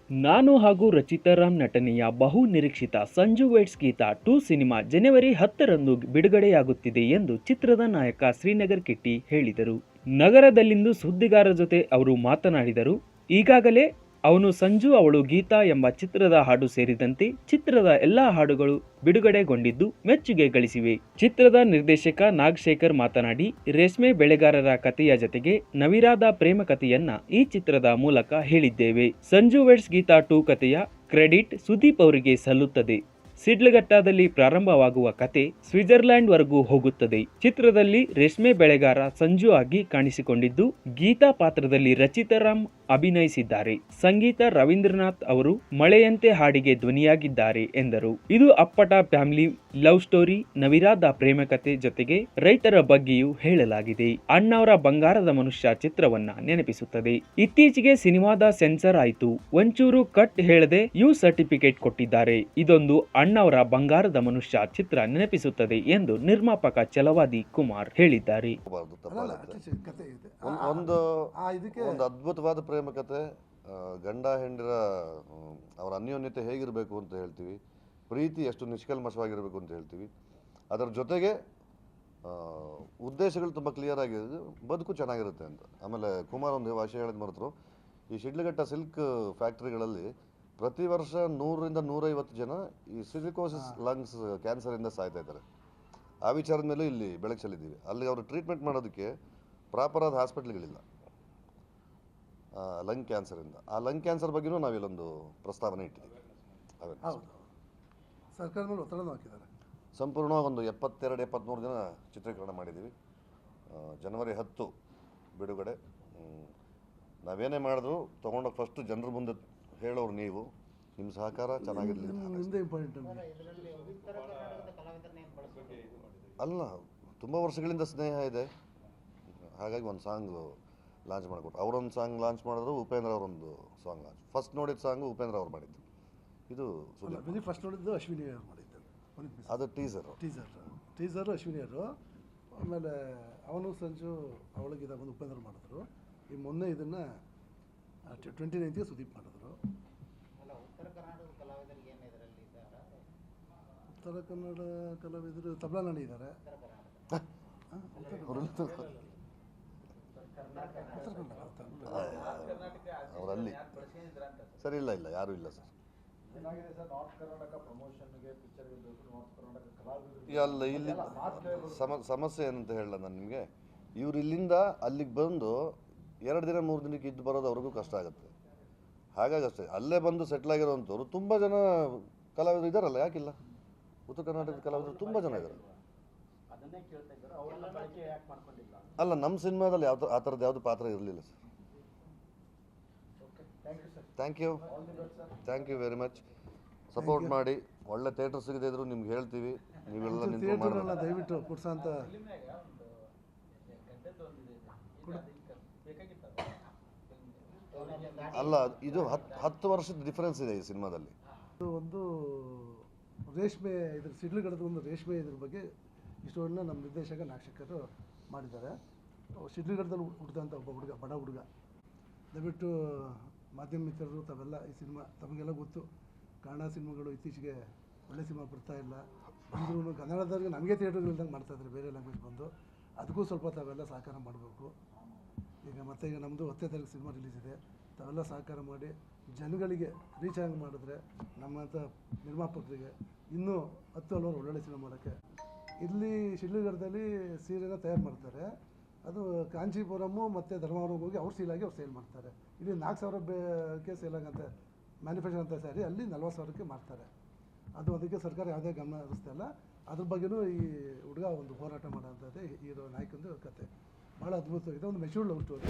ನಾನು ಹಾಗೂ ರಚಿತಾ ರಾಮ್ ನಟನೆಯ ಬಹು ನಿರೀಕ್ಷಿತ ಸಂಜು ವೆಡ್ಸ್ ಗೀತಾ 2 ಸಿನಿಮಾ ಜನವರಿ 10ರಂದು ಬಿಡುಗಡೆಯಾಗುತ್ತಿದೆ ಎಂದು ಚಿತ್ರದ ನಾಯಕ ಶ್ರೀನಗರ್ ಕಿಟ್ಟಿ ಹೇಳಿದರು. ನಗರದಲ್ಲಿಂದು ಸುದ್ದಿಗಾರರ ಜೊತೆ ಅವರು ಮಾತನಾಡಿದರು. ಈಗಾಗಲೇ ಅವನು ಸಂಜು ಅವಳು ಗೀತಾ ಎಂಬ ಚಿತ್ರದ ಹಾಡು ಸೇರಿದಂತೆ ಚಿತ್ರದ ಎಲ್ಲಾ ಹಾಡುಗಳು ಬಿಡುಗಡೆಗೊಂಡಿದ್ದು ಮೆಚ್ಚುಗೆ ಗಳಿಸಿವೆ. ಚಿತ್ರದ ನಿರ್ದೇಶಕ ನಾಗಶೇಖರ್ ಮಾತನಾಡಿ, ರೇಷ್ಮೆ ಬೆಳೆಗಾರರ ಕಥೆಯ ಜತೆಗೆ ನವಿರಾದ ಪ್ರೇಮ ಕಥೆಯನ್ನ ಈ ಚಿತ್ರದ ಮೂಲಕ ಹೇಳಿದ್ದೇವೆ. ಸಂಜು ವೆಡ್ಸ್ ಗೀತಾ 2 ಕಥೆಯ ಕ್ರೆಡಿಟ್ ಸುದೀಪ್ ಅವರಿಗೆ ಸಲ್ಲುತ್ತದೆ. ಸಿಡ್ಲಘಟ್ಟದಲ್ಲಿ ಪ್ರಾರಂಭವಾಗುವ ಕತೆ ಸ್ವಿಟ್ಜರ್ಲ್ಯಾಂಡ್ ವರೆಗೂ ಹೋಗುತ್ತದೆ. ಚಿತ್ರದಲ್ಲಿ ರೇಷ್ಮೆ ಬೆಳೆಗಾರ ಸಂಜು ಆಗಿ ಕಾಣಿಸಿಕೊಂಡಿದ್ದು, ಗೀತಾ ಪಾತ್ರದಲ್ಲಿ ರಚಿತಾ ರಾಮ್ ಅಭಿನಯಿಸಿದ್ದಾರೆ. ಸಂಗೀತ ರವೀಂದ್ರನಾಥ್ ಅವರು ಮಳೆಯಂತೆ ಹಾಡಿಗೆ ಧ್ವನಿಯಾಗಿದ್ದಾರೆ ಎಂದರು. ಇದು ಅಪ್ಪಟ ಫ್ಯಾಮಿಲಿ ಲವ್ ಸ್ಟೋರಿ, ನವಿರಾದ ಪ್ರೇಮ ಕಥೆ ಜೊತೆಗೆ ರೈತರ ಬಗ್ಗೆಯೂ ಹೇಳಲಾಗಿದೆ. ಅಣ್ಣವರ ಬಂಗಾರದ ಮನುಷ್ಯ ಚಿತ್ರವನ್ನ ನೆನಪಿಸುತ್ತದೆ. ಇತ್ತೀಚೆಗೆ ಸಿನಿಮಾದ ಸೆನ್ಸರ್ ಆಯಿತು. ಒಂಚೂರು ಕಟ್ ಹೇಳದೆ ಯು ಸರ್ಟಿಫಿಕೇಟ್ ಕೊಟ್ಟಿದ್ದಾರೆ. ಇದೊಂದು ಅಣ್ಣವರ ಬಂಗಾರದ ಮನುಷ್ಯ ಚಿತ್ರ ನೆನಪಿಸುತ್ತದೆ ಎಂದು ನಿರ್ಮಾಪಕ ಛಲವಾದಿ ಕುಮಾರ್ ಹೇಳಿದ್ದಾರೆ. ಒಂದು ಅದ್ಭುತವಾದ ಪ್ರೇಮ ಕಥೆ, ಗಂಡ ಹೆಂಡಿರ ಅವರ ಅನ್ಯೋನ್ಯತೆ ಹೇಗಿರಬೇಕು ಅಂತ ಹೇಳ್ತೀವಿ, ಪ್ರೀತಿ ಎಷ್ಟು ನಿಷ್ಕಲ್ಮಶವಾಗಿರಬೇಕು ಅಂತ ಹೇಳ್ತೀವಿ. ಅದರ ಜೊತೆಗೆ ಉದ್ದೇಶಗಳು ತುಂಬ ಕ್ಲಿಯರ್ ಆಗಿದೆ, ಬದುಕು ಚೆನ್ನಾಗಿರುತ್ತೆ ಅಂತ. ಆಮೇಲೆ ಕುಮಾರ್ ಒಂದು ವಿಷಯ ಹೇಳಿದ ಮರೆತರು, ಈ ಶಿಡ್ಲಘಟ್ಟ ಸಿಲ್ಕ್ ಫ್ಯಾಕ್ಟ್ರಿಗಳಲ್ಲಿ ಪ್ರತಿ ವರ್ಷ 100ರಿಂದ 150 ಜನ ಈ ಸಿಲಿಕೋಸಿಸ್ ಲಂಗ್ಸ್ ಕ್ಯಾನ್ಸರಿಂದ ಸಾಯ್ತಾ ಇದ್ದಾರೆ. ಆ ವಿಚಾರದ ಮೇಲೂ ಇಲ್ಲಿ ಬೆಳಕು ಚೆಲ್ಲಿದ್ದೀವಿ. ಅಲ್ಲಿ ಅವರು ಟ್ರೀಟ್ಮೆಂಟ್ ಮಾಡೋದಕ್ಕೆ ಪ್ರಾಪರ್ ಆದ ಹಾಸ್ಪಿಟ್ಲ್ಗಳಿಲ್ಲ ಲಂಗ್ ಕ್ಯಾನ್ಸರಿಂದ. ಆ ಲಂಗ್ ಕ್ಯಾನ್ಸರ್ ಬಗ್ಗೆಯೂ ನಾವಿಲ್ಲೊಂದು ಪ್ರಸ್ತಾವನೆ ಇಟ್ಟಿದ್ದೀವಿ. ಸರ್ಕಾರದ ಮೇಲೆ ಒತ್ತಡ ಹಾಕಿದ್ದಾರೆ. ಸಂಪೂರ್ಣವಾಗಿ ಒಂದು 72-73 ದಿನ ಚಿತ್ರೀಕರಣ ಮಾಡಿದ್ದೀವಿ. ಜನವರಿ 10 ಬಿಡುಗಡೆ. ನಾವೇನೇ ಮಾಡಿದ್ರು ತೊಗೊಂಡೋಗಿ ಫಸ್ಟ್ ಜನರ ಮುಂದೆ ಹೇಳೋರು ನೀವು. ನಿಮ್ಮ ಸಹಕಾರ ಚೆನ್ನಾಗಿರಲಿ. ಅಲ್ಲ, ತುಂಬ ವರ್ಷಗಳಿಂದ ಸ್ನೇಹ ಇದೆ. ಹಾಗಾಗಿ ಒಂದು ಸಾಂಗ್ ಲಾಂಚ್ ಮಾಡಿಕೊಟ್ರು. ಅವರೊಂದು ಸಾಂಗ್ ಲಾಂಚ್ ಮಾಡಿದ್ರು, ಉಪೇಂದ್ರ ಅವರೊಂದು ಸಾಂಗ್ ಲಾಂಚ್. ಫಸ್ಟ್ ನೋಡಿದ ಸಾಂಗು ಉಪೇಂದ್ರ ಅವ್ರು ಮಾಡಿದ್ದು. ಇದು ಫಸ್ಟ್ ನೋಡಿದ್ದು ಅಶ್ವಿನಿ ಅವರು ಮಾಡಿದ್ದು. ಅದು ಟೀಸರು ಅಶ್ವಿನಿ ಅವರು. ಆಮೇಲೆ ಅವನು ಸಂಜು ಅವಳಿಗೆ ಬಂದು ಉಪೇಂದ್ರ ಮಾಡಿದ್ರು. ಈ ಮೊನ್ನೆ ಇದನ್ನು 29ಗೆ ಸುದೀಪ್ ಮಾಡಿದ್ರು. ಉತ್ತರ ಕನ್ನಡ ಕಲಾವಿದರು ತಬಲಾನಲ್ಲಿ ಇದ್ದಾರೆ. ಅವರಲ್ಲಿ ಸರಿ ಇಲ್ಲ ಯಾರೂ ಇಲ್ಲ ಸರ್. ಅಲ್ಲ, ಇಲ್ಲಿ ಸಮಸ್ಯೆ ಏನಂತ ಹೇಳಲ್ಲ ನಾನು ನಿಮಗೆ. ಇವ್ರು ಇಲ್ಲಿಂದ ಅಲ್ಲಿಗೆ ಬಂದು 2 ದಿನ 3 ದಿನಕ್ಕೆ ಇದ್ದು ಬರೋದು ಅವ್ರಿಗೂ ಕಷ್ಟ ಆಗುತ್ತೆ. ಹಾಗಾಗಿ ಅಷ್ಟೇ, ಅಲ್ಲೇ ಬಂದು ಸೆಟ್ಲ್ ಆಗಿರೋವಂಥವ್ರು ತುಂಬ ಜನ ಕಲಾವಿದರು ಇದ್ದಾರಲ್ಲ, ಯಾಕಿಲ್ಲ? ಉತ್ತರ ಕರ್ನಾಟಕದ ಕಲಾವಿದರು ತುಂಬ ಜನ ಇದ್ದಾರೆ. ಅಲ್ಲ, ನಮ್ಮ ಸಿನಿಮಾದಲ್ಲಿ ಆ ಥರದ್ದು ಯಾವುದು ಪಾತ್ರ ಇರಲಿಲ್ಲ sir. Thank you very much. Support ಮಾಡಿ. ಒಳ್ಳೆ ಥಿಯೇಟರ್ ಸಿಗದೇ ಇದ್ರು ನಿಮ್ಗೆ ಹೇಳ್ತೀವಿ, ನೀವೆಲ್ಲ ನಿಂತು ಮಾಡಿ. ದಯವಿಟ್ಟು ಕೊಡ್ಸಂತ. ಅಲ್ಲ, ಇದು 10 ವರ್ಷದ ಡಿಫರೆನ್ಸ್ ಇದೆ ಈ ಸಿನಿಮಾದಲ್ಲಿ. ಒಂದು ರೇಷ್ಮೆ ಇದ್ರ ಸಿಡ್ಲುಗಡದ ಒಂದು ರೇಷ್ಮೆ ಇದ್ರ ಬಗ್ಗೆ ಇಷ್ಟೊಂದು ನಮ್ಮ ನಿರ್ದೇಶಕ ನಾಗಶೇಖರ್ ಮಾಡಿದ್ದಾರೆ. ಸಿಡ್ಲುಗಡದಲ್ಲಿ ಹುಟ್ಟಿದಂಥ ಒಬ್ಬ ಹುಡುಗ, ಬಡ ಹುಡುಗ. ದಯವಿಟ್ಟು ಮಾಧ್ಯಮ ಮಿತ್ರರು ತಾವೆಲ್ಲ ಈ ಸಿನಿಮಾ ತಮಗೆಲ್ಲ ಗೊತ್ತು, ಕನ್ನಡ ಸಿನಿಮಾಗಳು ಇತ್ತೀಚೆಗೆ ಒಳ್ಳೆ ಸಿನಿಮಾ ಬರ್ತಾ ಇಲ್ಲ. ಅಂದ್ರೂ ಕನ್ನಡದವ್ರಿಗೆ ನಮಗೆ ಥಿಯೇಟರ್ಗಳಿಲ್ದಂಗೆ ಮಾಡ್ತಾಯಿದ್ದಾರೆ, ಬೇರೆ ಲ್ಯಾಂಗ್ವೇಜ್ ಬಂದು. ಅದಕ್ಕೂ ಸ್ವಲ್ಪ ತಾವೆಲ್ಲ ಸಹಕಾರ ಮಾಡಬೇಕು. ಈಗ ನಮ್ಮದು 10ನೇ ತಾರೀಕು ಸಿನಿಮಾ ರಿಲೀಸ್ ಇದೆ. ತಾವೆಲ್ಲ ಸಹಕಾರ ಮಾಡಿ ಜನಗಳಿಗೆ ರೀಚ್ ಆಗಿ ಮಾಡಿದ್ರೆ ನಮ್ಮಂಥ ನಿರ್ಮಾಪಕರಿಗೆ ಇನ್ನೂ 10 ಹಲವಾರು ಒಳ್ಳೊಳ್ಳೆ ಸಿನಿಮಾ ಮಾಡೋಕ್ಕೆ. ಇಲ್ಲಿ ಶಿಡ್ಲಘಟ್ಟದಲ್ಲಿ ಸೀರೆನ ತಯಾರು ಮಾಡ್ತಾರೆ. ಅದು ಕಾಂಚೀಪುರಮು ಮತ್ತು ಧರ್ಮವರಕ್ಕೆ ಹೋಗಿ ಅವ್ರು ಸೀಲಾಗಿ ಅವ್ರು ಸೇಲ್ ಮಾಡ್ತಾರೆ. ಇಲ್ಲಿ 4,000ಕ್ಕೆ ಸೇಲಾಗಂತ ಮ್ಯಾನುಫ್ಯಾಕ್ಚರ್ ಅಂತ ಸ್ಯಾರಿ ಅಲ್ಲಿ 40,000ಕ್ಕೆ ಮಾರ್ತಾರೆ. ಅದಕ್ಕೆ ಸರ್ಕಾರ ಯಾವುದೇ ಗಮನ ಹರಿಸ್ತಾ ಇಲ್ಲ. ಅದ್ರ ಬಗ್ಗೆಯೂ ಈ ಹುಡುಗ ಒಂದು ಹೋರಾಟ ಮಾಡೋಂಥದ್ದೇ ಹೀರೋ ನಾಯಕಂದು ಕತೆ. ಭಾಳ ಅದ್ಭುತವಾಗಿದೆ. ಒಂದು ಮೆಚೂರ್ಡ್ ಲವ್ ಸ್ಟೋರಿ.